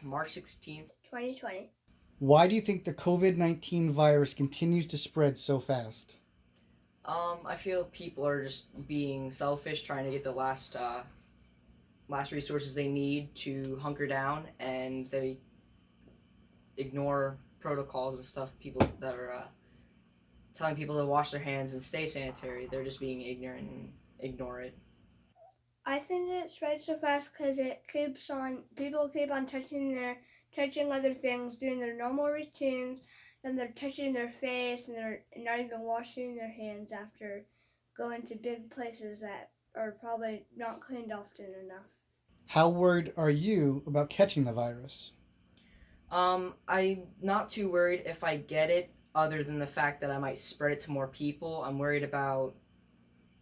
March 16th. 2020. Why do you think the COVID-19 virus continues to spread so fast? I feel people are just being selfish, trying to get the last resources they need to hunker down, and they ignore protocols and stuff. People that are telling people to wash their hands and stay sanitary, they're just being ignorant and ignore it. I think it spreads so fast because people keep on touching other things, doing their normal routines, then they're touching their face and they're not even washing their hands after going to big places that are probably not cleaned often enough. How worried are you about catching the virus? I'm not too worried if I get it, other than the fact that I might spread it to more people. I'm worried about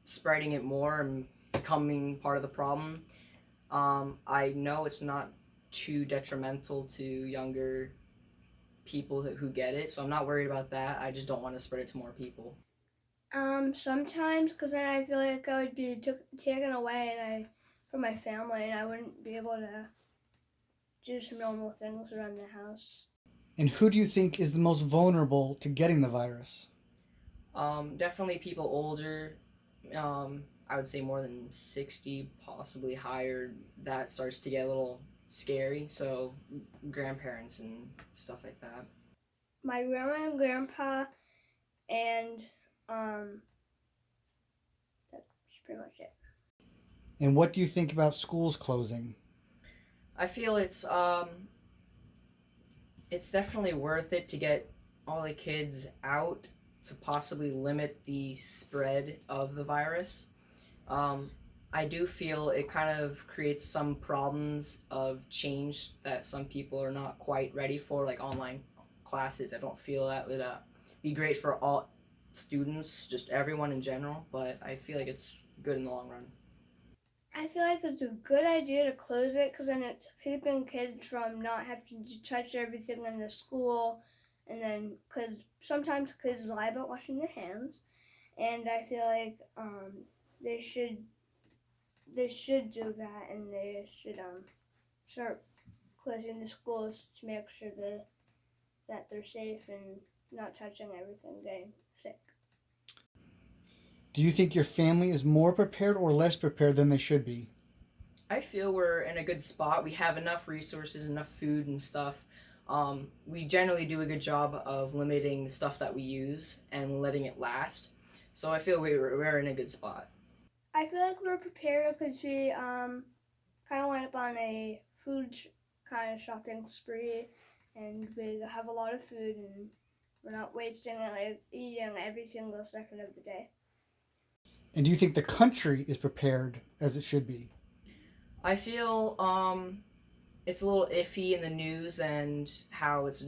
spreading it more and becoming part of the problem. I know it's not too detrimental to younger people who get it, so I'm not worried about that. I just don't want to spread it to more people. Sometimes, because then I feel like I would be taken away from my family, and I wouldn't be able to do some normal things around the house. And who do you think is the most vulnerable to getting the virus? Definitely people older. I would say more than 60, possibly higher. That starts to get a little scary. So grandparents and stuff like that. My grandma and grandpa, and that's pretty much it. And what do you think about schools closing? I feel it's definitely worth it to get all the kids out to possibly limit the spread of the virus. I do feel it kind of creates some problems of change that some people are not quite ready for, like online classes. I don't feel that would be great for all students, just everyone in general, but I feel like it's good in the long run. I feel like it's a good idea to close it because then it's keeping kids from not having to touch everything in the school, and then because sometimes kids lie about washing their hands, and I feel like they should do that, and they should start closing the schools to make sure that they're safe and not touching everything, getting sick. Do you think your family is more prepared or less prepared than they should be? I feel we're in a good spot. We have enough resources, enough food and stuff. We generally do a good job of limiting the stuff that we use and letting it last. So I feel we're in a good spot. I feel like we're prepared because we kind of went up on a food kind of shopping spree, and we have a lot of food, and we're not wasting it, like eating every single second of the day. And do you think the country is prepared as it should be? I feel it's a little iffy in the news and how it's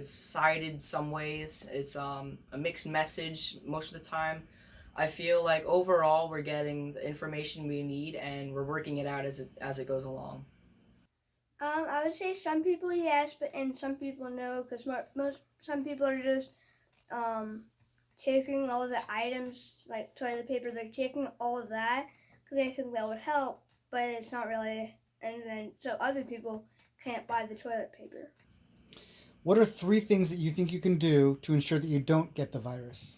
cited some ways. It's a mixed message most of the time. I feel like overall we're getting the information we need and we're working it out as it goes along. I would say some people yes, and some people no, because some people are just taking all of the items like toilet paper. They're taking all of that because they think that would help, but it's not really. And then so other people can't buy the toilet paper. What are 3 things that you think you can do to ensure that you don't get the virus?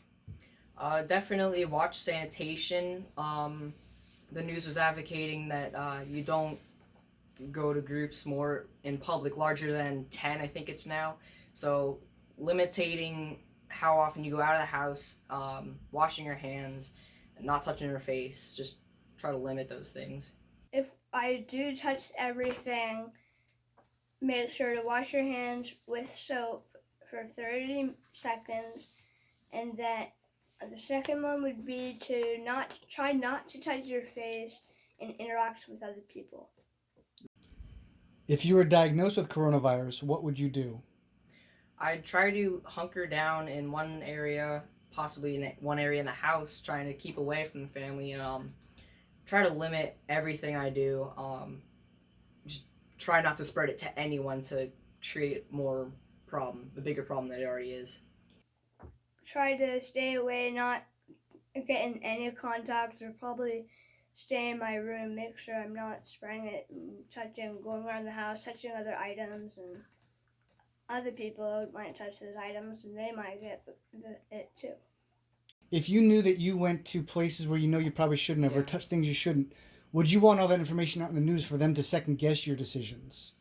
Definitely watch sanitation. The news was advocating that you don't go to groups more in public larger than 10, I think it's now. So limiting how often you go out of the house, washing your hands, not touching your face, just try to limit those things. If I do touch everything, make sure to wash your hands with soap for 30 seconds, and then the second one would be to try not to touch your face and interact with other people. If you were diagnosed with coronavirus, what would you do? I'd try to hunker down in one area, possibly in one area in the house, trying to keep away from the family, and try to limit everything I do. Just try not to spread it to anyone to create a bigger problem than it already is. Try to stay away, not get in any contact, or probably stay in my room, make sure I'm not spreading it and touching, going around the house, touching other items, and other people might touch those items and they might get it too. If you knew that you went to places where you know you probably shouldn't have or Yeah. touched things you shouldn't, would you want all that information out in the news for them to second guess your decisions?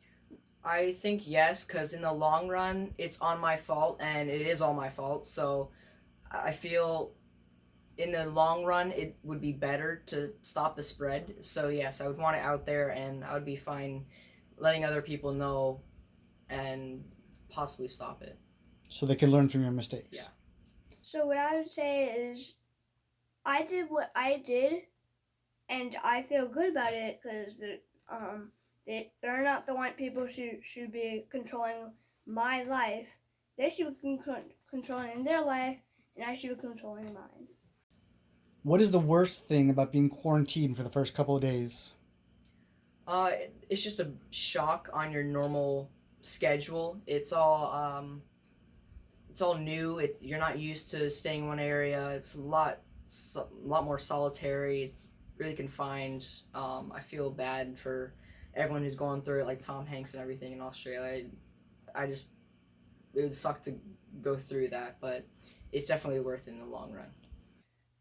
I think yes, because in the long run, it's on my fault, and it is all my fault. So I feel in the long run, it would be better to stop the spread. So yes, I would want it out there, and I would be fine letting other people know and possibly stop it. So they can learn from your mistakes. Yeah. So what I would say is I did what I did and I feel good about it because they're not the one people should be controlling my life. They should be controlling their life and I should be controlling mine. What is the worst thing about being quarantined for the first couple of days? It's just a shock on your normal schedule. It's all new. You're not used to staying in one area. It's a lot more solitary. It's really confined. I feel bad for everyone who's going through it, like Tom Hanks and everything in Australia. It would suck to go through that, but it's definitely worth it in the long run.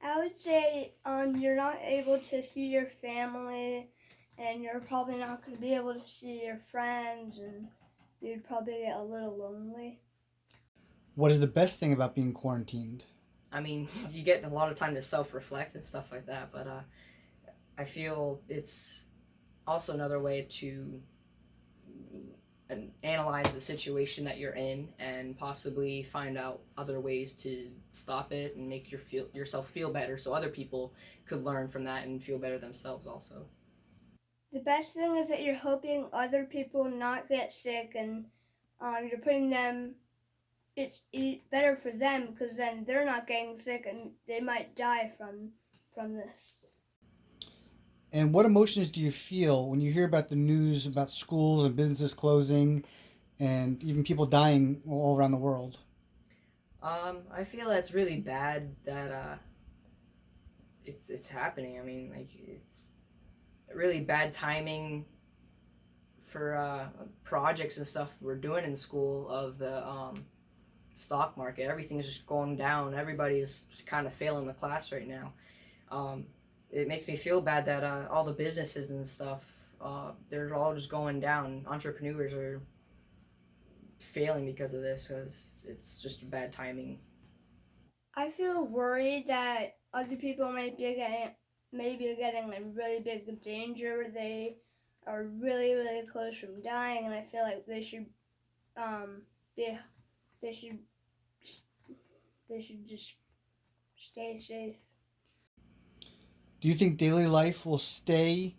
I would say you're not able to see your family and you're probably not going to be able to see your friends and you'd probably get a little lonely. What is the best thing about being quarantined? I mean, you get a lot of time to self-reflect and stuff like that, but I feel it's also another way to analyze the situation that you're in and possibly find out other ways to stop it and make yourself feel better so other people could learn from that and feel better themselves also. The best thing is that you're helping other people not get sick and you're putting them, it's better for them because then they're not getting sick and they might die from this. And what emotions do you feel when you hear about the news about schools and businesses closing and even people dying all around the world? I feel that's really bad that it's happening. I mean, like it's really bad timing for projects and stuff we're doing in school of the stock market. Everything's just going down. Everybody is kind of failing the class right now. It makes me feel bad that all the businesses and stuff, they're all just going down. Entrepreneurs are failing because of this because it's just bad timing. I feel worried that other people might be getting in really big danger. They are really, really close from dying, and I feel like they should just stay safe. Do you think daily life will stay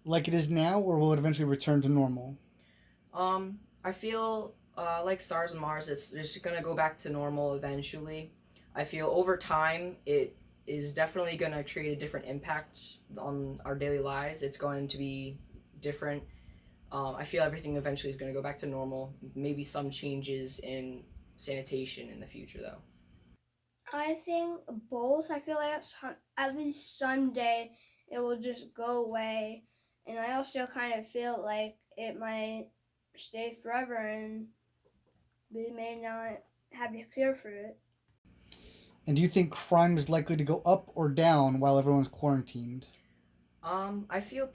like it is now, or will it eventually return to normal? I feel like SARS and Mars, it's just gonna go back to normal eventually. I feel over time it is definitely gonna create a different impact on our daily lives. It's going to be different. I feel everything eventually is gonna go back to normal. Maybe some changes in sanitation in the future though. I think both. I feel like at least someday it will just go away. And I also kind of feel like it might stay forever and we may not have a cure for it. And do you think crime is likely to go up or down while everyone's quarantined? I feel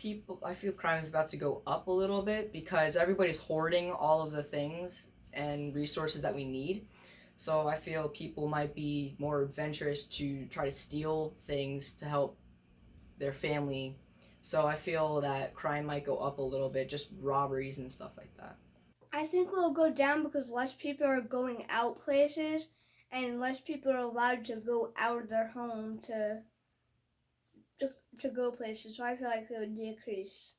crime is about to go up a little bit because everybody's hoarding all of the things and resources that we need. So I feel people might be more adventurous to try to steal things to help their family. So I feel that crime might go up a little bit, just robberies and stuff like that. I think it will go down because less people are going out places and less people are allowed to go out of their home to go places. So I feel like it would decrease.